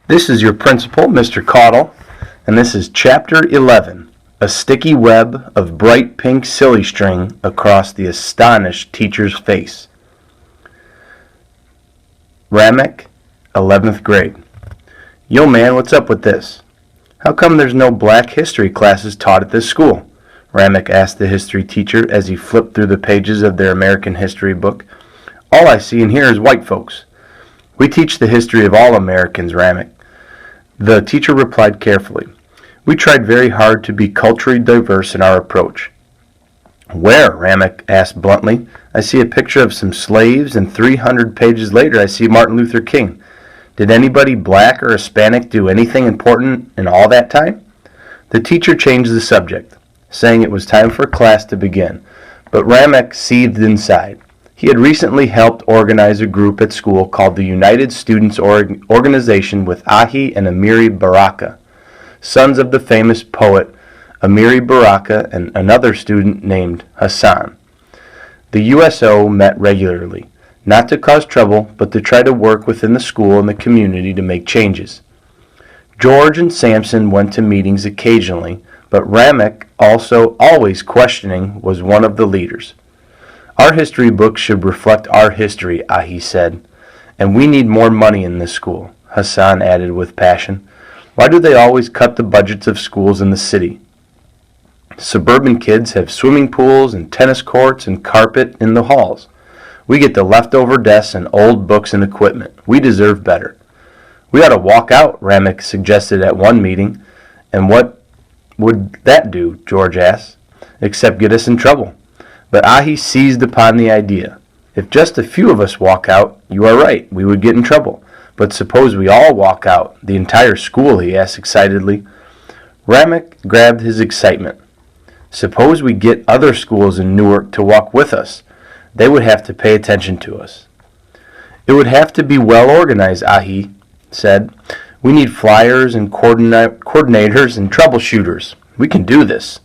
This is your principal, Mr. Caudle, and this is Chapter 11, A Sticky Web of Bright Pink Silly String Across the Astonished Teacher's Face. Ramek, 11th grade. Yo man, what's up with this? How come there's no black history classes taught at this school? Ramek asked the history teacher as he flipped through the pages of their American history book. All I see in here is white folks. We teach the history of all Americans, Ramek. The teacher replied carefully. We tried very hard to be culturally diverse in our approach. Where? Ramek asked bluntly. I see a picture of some slaves, and 300 pages later I see Martin Luther King. Did anybody black or Hispanic do anything important in all that time? The teacher changed the subject, saying it was time for class to begin, but Ramek seethed inside. He had recently helped organize a group at school called the United Students Organization with Ahi and Amiri Baraka, sons of the famous poet Amiri Baraka and another student named Hassan. The USO met regularly, not to cause trouble, but to try to work within the school and the community to make changes. George and Samson went to meetings occasionally, but Ramek, also always questioning, was one of the leaders. Our history books should reflect our history, Ahi said, and we need more money in this school, Hassan added with passion. Why do they always cut the budgets of schools in the city? Suburban kids have swimming pools and tennis courts and carpet in the halls. We get the leftover desks and old books and equipment. We deserve better. We ought to walk out, Ramek suggested at one meeting. And what would that do, George asked, except get us in trouble? But Ahi seized upon the idea. If just a few of us walk out, you are right, we would get in trouble. But suppose we all walk out, the entire school, he asked excitedly. Ramek grabbed his excitement. Suppose we get other schools in Newark to walk with us. They would have to pay attention to us. It would have to be well organized, Ahi said. We need flyers and coordinators and troubleshooters. We can do this.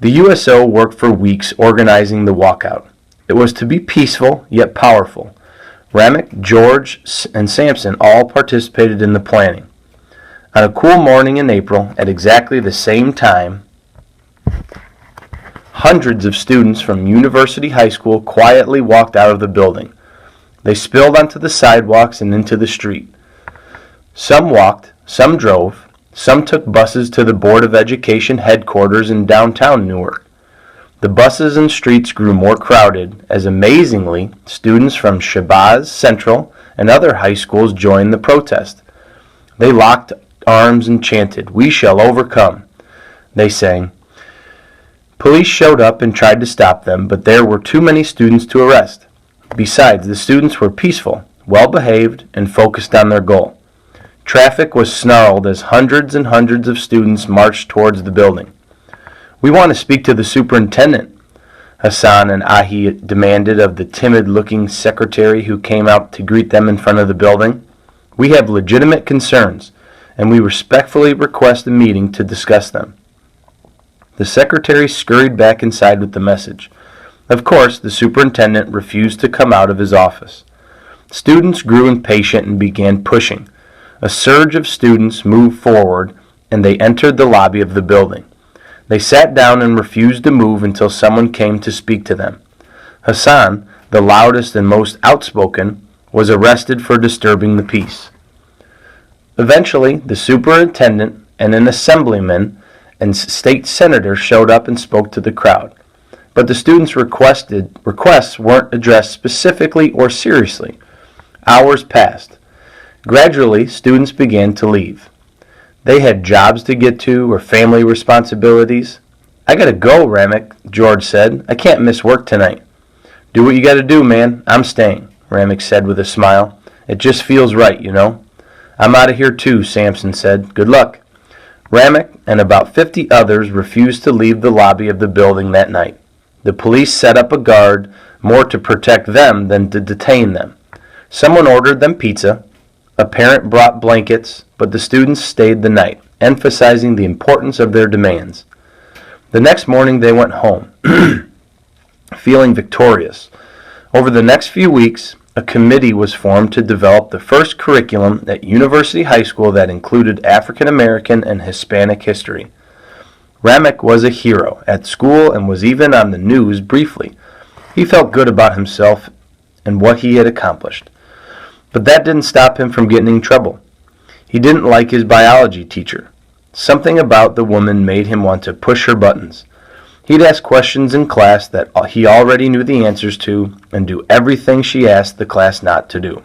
The USO worked for weeks organizing the walkout. It was to be peaceful yet powerful. Ramek, George, and Samson all participated in the planning. On a cool morning in April, at exactly the same time, hundreds of students from University High School quietly walked out of the building. They spilled onto the sidewalks and into the street. Some walked, some drove. Some took buses to the Board of Education headquarters in downtown Newark. The buses and streets grew more crowded as, amazingly, students from Shabazz Central and other high schools joined the protest. They locked arms and chanted, "We shall overcome," they sang. Police showed up and tried to stop them, but there were too many students to arrest. Besides, the students were peaceful, well-behaved, and focused on their goal. Traffic was snarled as hundreds and hundreds of students marched towards the building. We want to speak to the superintendent, Hassan and Ahi demanded of the timid-looking secretary who came out to greet them in front of the building. We have legitimate concerns, and we respectfully request a meeting to discuss them. The secretary scurried back inside with the message. Of course, the superintendent refused to come out of his office. Students grew impatient and began pushing. A surge of students moved forward, and they entered the lobby of the building. They sat down and refused to move until someone came to speak to them. Hassan, the loudest and most outspoken, was arrested for disturbing the peace. Eventually, the superintendent and an assemblyman and state senator showed up and spoke to the crowd. But the students' requests weren't addressed specifically or seriously. Hours passed. Gradually, students began to leave. They had jobs to get to or family responsibilities. I gotta go, Ramek, George said. I can't miss work tonight. Do what you gotta do, man. I'm staying, Ramek said with a smile. It just feels right, you know. I'm out of here too, Samson said. Good luck. Ramek and about 50 others refused to leave the lobby of the building that night. The police set up a guard more to protect them than to detain them. Someone ordered them pizza. A parent brought blankets, but the students stayed the night, emphasizing the importance of their demands. The next morning they went home, feeling victorious. Over the next few weeks, a committee was formed to develop the first curriculum at University High School that included African American and Hispanic history. Ramick was a hero at school and was even on the news briefly. He felt good about himself and what he had accomplished. But that didn't stop him from getting in trouble. He didn't like his biology teacher. Something about the woman made him want to push her buttons. He'd ask questions in class that he already knew the answers to and do everything she asked the class not to do.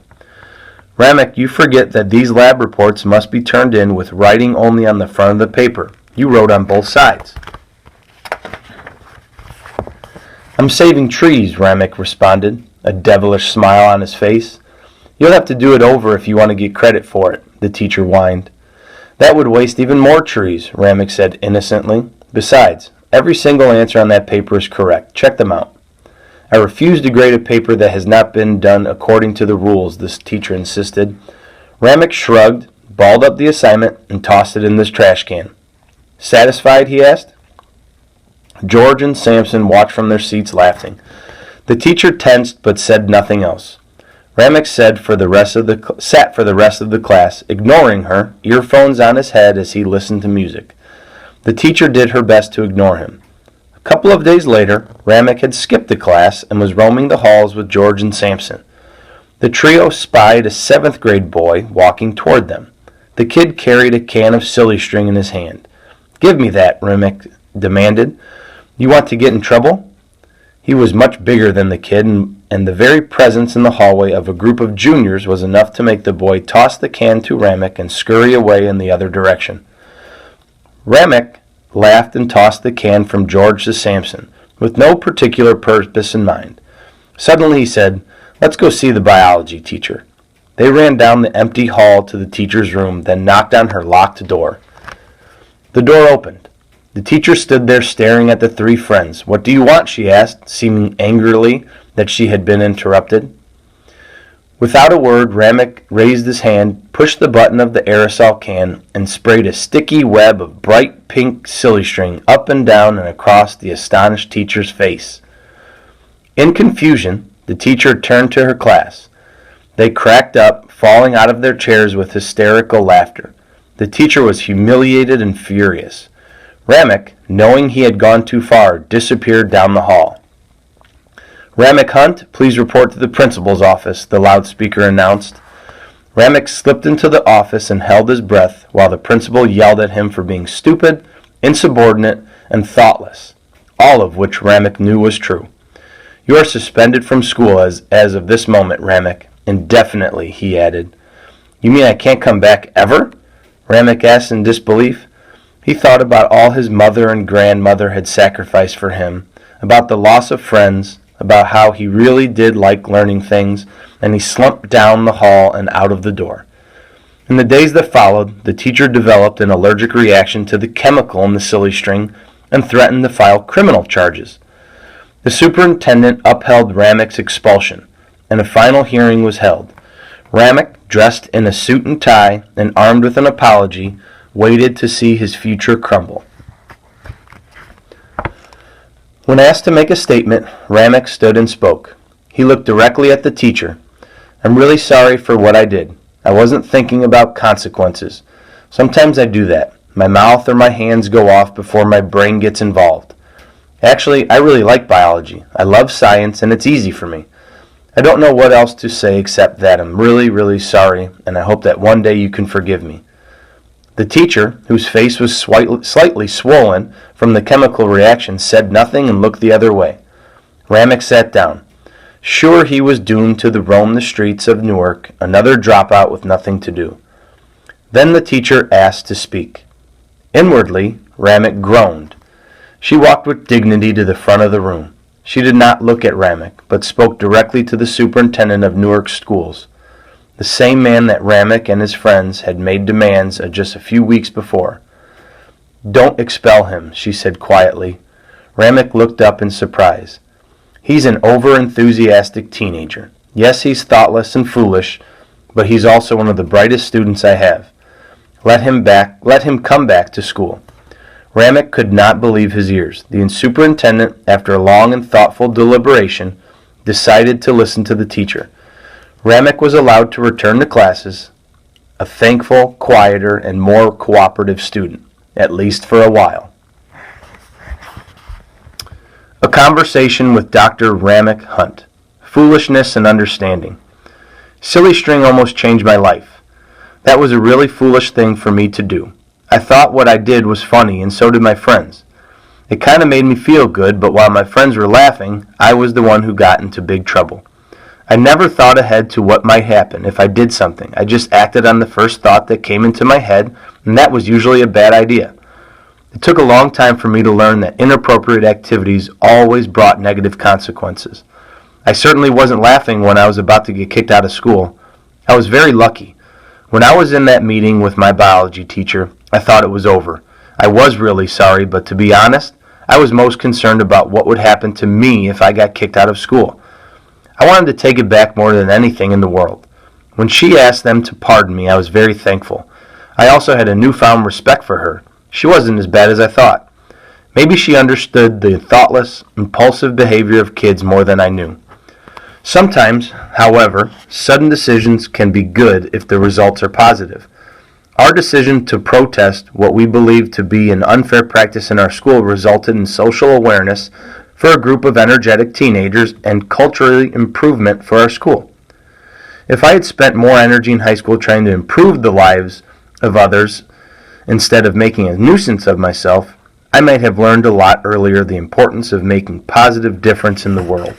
Ramick, you forget that these lab reports must be turned in with writing only on the front of the paper. You wrote on both sides. I'm saving trees, Ramick responded, a devilish smile on his face. You'll have to do it over if you want to get credit for it, the teacher whined. That would waste even more trees, Ramick said innocently. Besides, every single answer on that paper is correct. Check them out. I refuse to grade a paper that has not been done according to the rules, this teacher insisted. Ramick shrugged, balled up the assignment, and tossed it in this trash can. Satisfied, he asked. George and Samson watched from their seats laughing. The teacher tensed but said nothing else. Ramick sat for the rest of the class, ignoring her, earphones on his head as he listened to music. The teacher did her best to ignore him. A couple of days later, Ramick had skipped the class and was roaming the halls with George and Samson. The trio spied a 7th grade boy walking toward them. The kid carried a can of silly string in his hand. Give me that, Ramick demanded. You want to get in trouble? He was much bigger than the kid, and the very presence in the hallway of a group of juniors was enough to make the boy toss the can to Ramick and scurry away in the other direction. Ramick laughed and tossed the can from George to Samson, with no particular purpose in mind. Suddenly he said, Let's go see the biology teacher. They ran down the empty hall to the teacher's room, then knocked on her locked door. The door opened. The teacher stood there staring at the three friends. What do you want? She asked, seeming angrily that she had been interrupted. Without a word, Ramick raised his hand, pushed the button of the aerosol can, and sprayed a sticky web of bright pink silly string up and down and across the astonished teacher's face. In confusion, the teacher turned to her class. They cracked up, falling out of their chairs with hysterical laughter. The teacher was humiliated and furious. Ramick, knowing he had gone too far, disappeared down the hall. Ramick Hunt, please report to the principal's office, the loudspeaker announced. Ramick slipped into the office and held his breath while the principal yelled at him for being stupid, insubordinate, and thoughtless, all of which Ramick knew was true. You are suspended from school as of this moment, Ramick. Indefinitely, he added. You mean I can't come back ever? Ramick asked in disbelief. He thought about all his mother and grandmother had sacrificed for him, about the loss of friends, about how he really did like learning things, and he slumped down the hall and out of the door. In the days that followed, the teacher developed an allergic reaction to the chemical in the silly string and threatened to file criminal charges. The superintendent upheld Ramick's expulsion, and a final hearing was held. Ramick, dressed in a suit and tie and armed with an apology, waited to see his future crumble. When asked to make a statement, Ramick stood and spoke. He looked directly at the teacher. I'm really sorry for what I did. I wasn't thinking about consequences. Sometimes I do that. My mouth or my hands go off before my brain gets involved. Actually, I really like biology. I love science, and it's easy for me. I don't know what else to say except that I'm really, really sorry, and I hope that one day you can forgive me. The teacher, whose face was slightly swollen from the chemical reaction, said nothing and looked the other way. Ramick sat down. Sure, he was doomed to roam the streets of Newark, another dropout with nothing to do. Then the teacher asked to speak. Inwardly, Ramick groaned. She walked with dignity to the front of the room. She did not look at Ramick, but spoke directly to the superintendent of Newark schools, the same man that Ramick and his friends had made demands of just a few weeks before. Don't expel him, she said quietly. Ramick looked up in surprise. He's an over-enthusiastic teenager. Yes, he's thoughtless and foolish, but he's also one of the brightest students I have. Let him come back to school. Ramick could not believe his ears. The superintendent, after a long and thoughtful deliberation, decided to listen to the teacher. Ramek was allowed to return to classes, a thankful, quieter, and more cooperative student, at least for a while. A conversation with Dr. Ramek Hunt. Foolishness and understanding. Silly string almost changed my life. That was a really foolish thing for me to do. I thought what I did was funny, and so did my friends. It kind of made me feel good, but while my friends were laughing, I was the one who got into big trouble. I never thought ahead to what might happen if I did something. I just acted on the first thought that came into my head, and that was usually a bad idea. It took a long time for me to learn that inappropriate activities always brought negative consequences. I certainly wasn't laughing when I was about to get kicked out of school. I was very lucky. When I was in that meeting with my biology teacher, I thought it was over. I was really sorry, but to be honest, I was most concerned about what would happen to me if I got kicked out of school. I wanted to take it back more than anything in the world. When she asked them to pardon me, I was very thankful. I also had a newfound respect for her. She wasn't as bad as I thought. Maybe she understood the thoughtless, impulsive behavior of kids more than I knew. Sometimes, however, sudden decisions can be good if the results are positive. Our decision to protest what we believed to be an unfair practice in our school resulted in social awareness for a group of energetic teenagers and cultural improvement for our school. If I had spent more energy in high school trying to improve the lives of others instead of making a nuisance of myself, I might have learned a lot earlier the importance of making a positive difference in the world.